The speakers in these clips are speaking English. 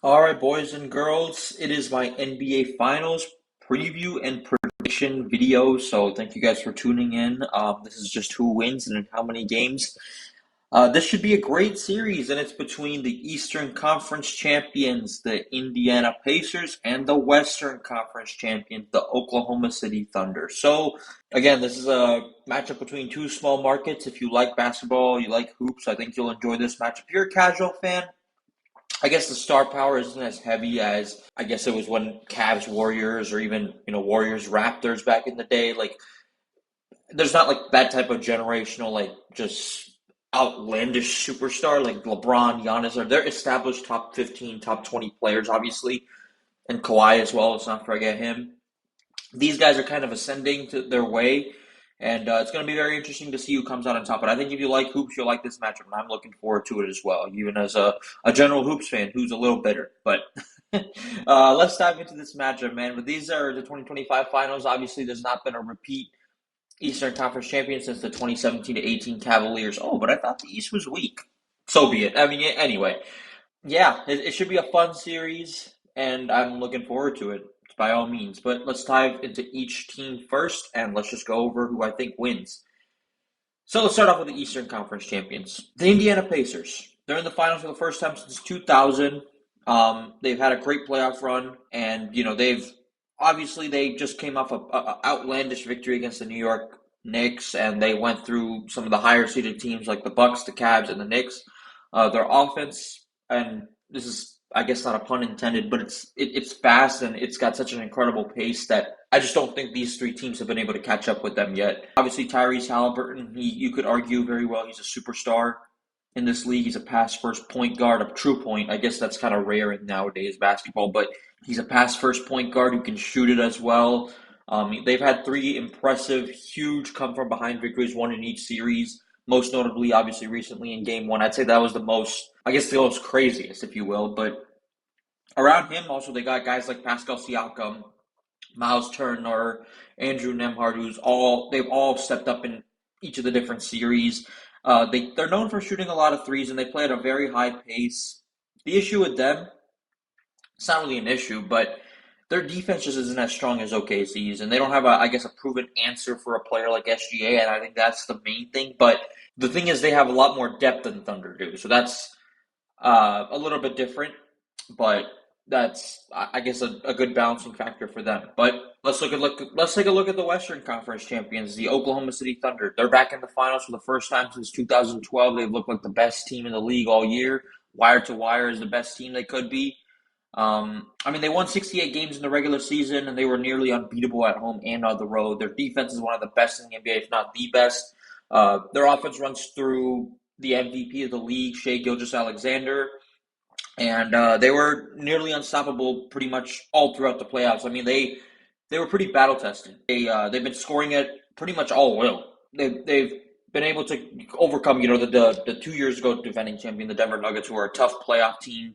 All right, boys and girls, it is my NBA Finals preview and prediction video. So thank you guys for tuning in. This is just who wins and in how many games. This should be a great series, and it's between the Eastern Conference champions, the Indiana Pacers, and the Western Conference champions, the Oklahoma City Thunder. So again, this is a matchup between two small markets. If you like basketball, you like hoops, I think you'll enjoy this matchup. If you're a casual fan, I guess the star power isn't as heavy as I guess it was when Cavs Warriors or even Warriors Raptors back in the day. Like there's not like that type of generational like just outlandish superstar like LeBron, Giannis. Or they're established top 15, top 20 players, obviously, and Kawhi as well. Let's not forget him. These guys are kind of ascending to their way, and it's going to be very interesting to see who comes out on top. But I think if you like hoops, you'll like this matchup, and I'm looking forward to it as well, even as a general hoops fan who's a little bitter. But let's dive into this matchup, man. But these are the 2025 finals. Obviously, there's not been a repeat Eastern Conference champion since the 2017 to 18 Cavaliers. Oh, but I thought the East was weak. So be it. I mean, anyway, yeah, it should be a fun series, and I'm looking forward to it by all means. But let's dive into each team first, and let's just go over who I think wins. So let's start off with the Eastern Conference champions, the Indiana Pacers. They're in the finals for the first time since 2000. They've had a great playoff run, and they just came off a outlandish victory against the New York Knicks, and they went through some of the higher seeded teams like the Bucks, the Cavs, and the Knicks. Their offense, and this is, I guess, not a pun intended, but it's fast and it's got such an incredible pace that I just don't think these three teams have been able to catch up with them yet. Obviously, Tyrese Haliburton, you could argue very well he's a superstar in this league. He's a pass-first point guard, a true point. I guess that's kind of rare in nowadays basketball, but he's a pass-first point guard who can shoot it as well. They've had three impressive, huge come-from-behind victories, one in each series. Most notably, obviously, recently in Game 1. I'd say that was the most craziest, if you will. But around him, also, they got guys like Pascal Siakam, Miles Turner, Andrew Nembhard, they've all stepped up in each of the different series. They're known for shooting a lot of threes, and they play at a very high pace. The issue with them, it's not really an issue, but their defense just isn't as strong as OKC's, and they don't have a proven answer for a player like SGA, and I think that's the main thing. But the thing is, they have a lot more depth than Thunder do, so that's a little bit different, but that's, I guess, a good balancing factor for them. But let's take a look at the Western Conference champions, the Oklahoma City Thunder. They're back in the finals for the first time since 2012. They've looked like the best team in the league all year. Wire to wire is the best team they could be. They won 68 games in the regular season, and they were nearly unbeatable at home and on the road. Their defense is one of the best in the NBA, if not the best. Their offense runs through the MVP of the league, Shai Gilgeous-Alexander, and they were nearly unstoppable pretty much all throughout the playoffs. I mean, they were pretty battle tested. They've been scoring it pretty much all will. They've been able to overcome the 2 years ago defending champion, the Denver Nuggets, who are a tough playoff team.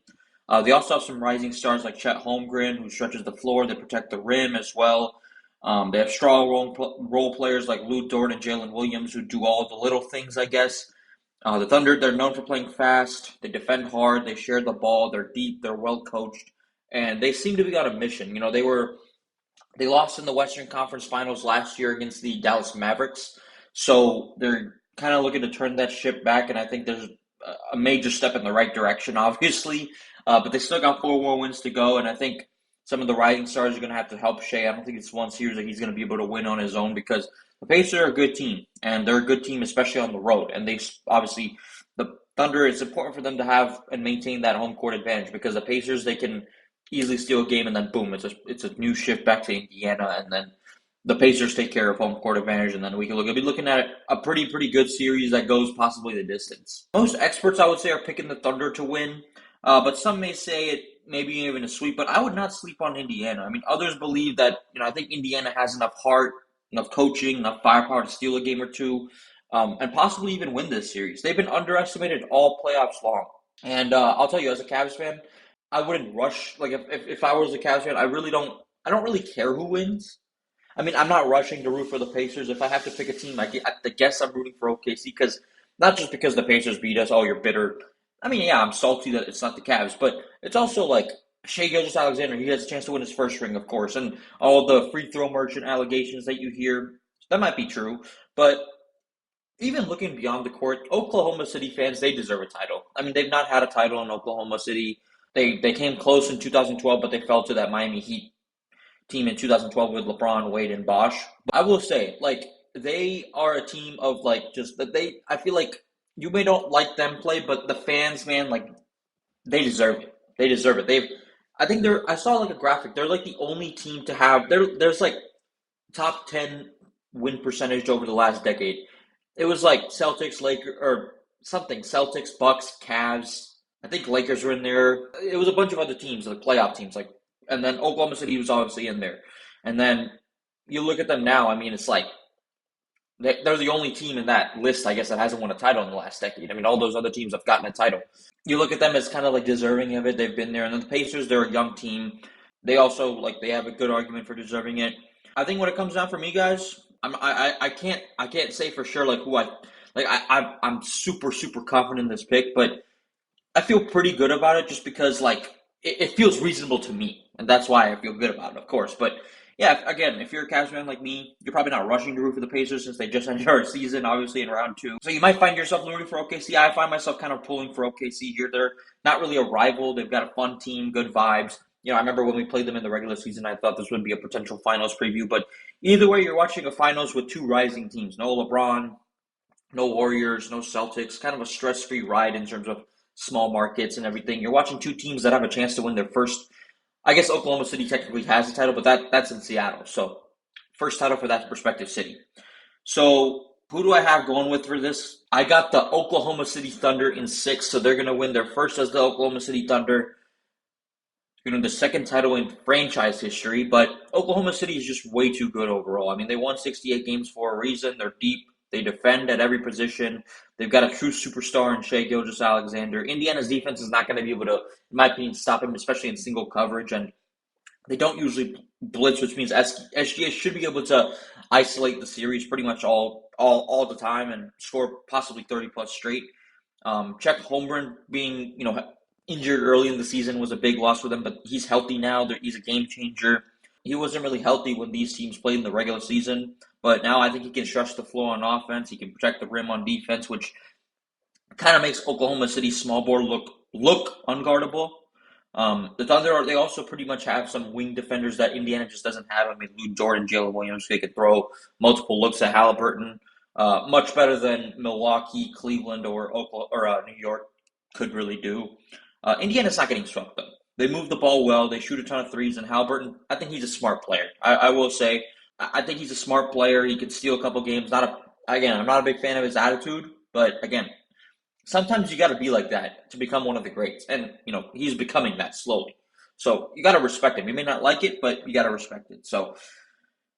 They also have some rising stars like Chet Holmgren, who stretches the floor. They protect the rim as well. They have strong role players like Lou Dort and Jalen Williams, who do all the little things, I guess. The Thunder, they're known for playing fast. They defend hard. They share the ball. They're deep. They're well coached, and they seem to be on a mission. They lost in the Western Conference Finals last year against the Dallas Mavericks, so they're kind of looking to turn that ship back. And I think there's a major step in the right direction, obviously. But they still got 4 more wins to go, and I think some of the rising stars are going to have to help Shai. I don't think it's one series that he's going to be able to win on his own, because the Pacers are a good team, and they're a good team, especially on the road. And the Thunder, it's important for them to have and maintain that home court advantage, because the Pacers, they can easily steal a game, and then boom, it's a new shift back to Indiana, and then the Pacers take care of home court advantage, and then we'll be looking at a pretty good series that goes possibly the distance. Most experts, I would say, are picking the Thunder to win. But some may say it maybe even a sweep, but I would not sleep on Indiana. I mean, others believe that, I think Indiana has enough heart, enough coaching, enough firepower to steal a game or two, and possibly even win this series. They've been underestimated all playoffs long. And I'll tell you, as a Cavs fan, I wouldn't rush. Like, if I was a Cavs fan, I don't really care who wins. I mean, I'm not rushing to root for the Pacers. If I have to pick a team, I guess I'm rooting for OKC, not just because the Pacers beat us, oh, you're bitter. I mean, yeah, I'm salty that it's not the Cavs, but it's also like Shai Gilgeous-Alexander. He has a chance to win his first ring, of course, and all the free throw merchant allegations that you hear, that might be true. But even looking beyond the court, Oklahoma City fans, they deserve a title. I mean, they've not had a title in Oklahoma City. They came close in 2012, but they fell to that Miami Heat team in 2012 with LeBron, Wade, and Bosh. But I will say, like, they are a team of like just that I feel like you may not like them play, but the fans, man, like they deserve it. They deserve it. I think I saw like a graphic. They're like the only team to have there's like top 10 win percentage over the last decade. It was like Celtics, Lakers, or something. Celtics, Bucks, Cavs. I think Lakers were in there. It was a bunch of other teams, like playoff teams, like, and then Oklahoma City was obviously in there. And then you look at them now. I mean, it's like they're the only team in that list, I guess, that hasn't won a title in the last decade. I mean, all those other teams have gotten a title. You look at them as kind of like deserving of it. They've been there. And then the Pacers, they're a young team. They also, like, they have a good argument for deserving it. I think when it comes down for me, guys, I can't say for sure like who I'm super confident in this pick, but I feel pretty good about it just because like it feels reasonable to me, and that's why I feel good about it, of course. But yeah, again, if you're a Cavs fan like me, you're probably not rushing to root for the Pacers since they just ended our season, obviously in round 2. So you might find yourself rooting for OKC. I find myself kind of pulling for OKC here. They're not really a rival. They've got a fun team, good vibes. You know, I remember when we played them in the regular season, I thought this would be a potential finals preview. But either way, you're watching a finals with two rising teams. No LeBron, no Warriors, no Celtics. Kind of a stress-free ride in terms of small markets and everything. You're watching two teams that have a chance to win their first. I guess Oklahoma City technically has a title, but that's in Seattle. So first title for that respective city. So who do I have going with for this? I got the Oklahoma City Thunder in 6, so they're going to win their first as the Oklahoma City Thunder. They're going to win the second title in franchise history, but Oklahoma City is just way too good overall. I mean, they won 68 games for a reason. They're deep. They defend at every position. They've got a true superstar in Shai Gilgeous-Alexander. Indiana's defense is not going to be able to, in my opinion, stop him, especially in single coverage. And they don't usually blitz, which means SGA should be able to isolate the series pretty much all the time and score possibly 30-plus straight. Chet Holmgren being, injured early in the season was a big loss for them, but he's healthy now. He's a game changer. He wasn't really healthy when these teams played in the regular season, but now I think he can stretch the floor on offense. He can protect the rim on defense, which kind of makes Oklahoma City's small board look unguardable. The Thunder, they also pretty much have some wing defenders that Indiana just doesn't have. I mean, Lou Jordan, Jalen Williams, they could throw multiple looks at Haliburton. Much better than Milwaukee, Cleveland, or New York could really do. Indiana's not getting swept, though. They move the ball well. They shoot a ton of threes, and Haliburton, I think he's a smart player. I will say, I think he's a smart player. He could steal a couple games. I'm not a big fan of his attitude, but again, sometimes you got to be like that to become one of the greats, and he's becoming that slowly. So you got to respect him. You may not like it, but you got to respect it. So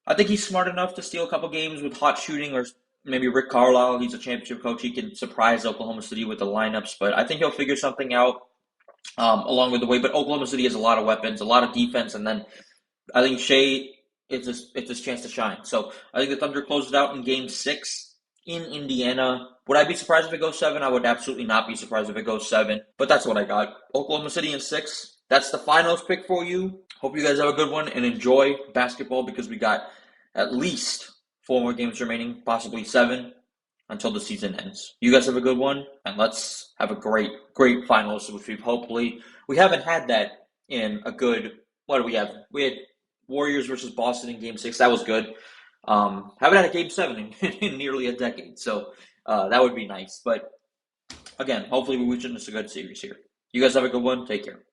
I think he's smart enough to steal a couple games with hot shooting, or maybe Rick Carlisle. He's a championship coach. He can surprise Oklahoma City with the lineups, but I think he'll figure something out along with the way. But Oklahoma City has a lot of weapons, a lot of defense, and then I think Shai, it's his chance to shine. So I think the Thunder closed it out in Game 6 in Indiana. Would I be surprised if it goes 7? I would absolutely not be surprised if it goes 7. But that's what I got. Oklahoma City in 6. That's the finals pick for you. Hope you guys have a good one and enjoy basketball because we got at least 4 more games remaining, possibly 7, until the season ends. You guys have a good one, and let's have a great finals, which we haven't had that in a good, what do we have? We had Warriors versus Boston in Game 6. That was good. Haven't had a Game 7 in nearly a decade, so that would be nice. But again, hopefully we're wishing this a good series here. You guys have a good one. Take care.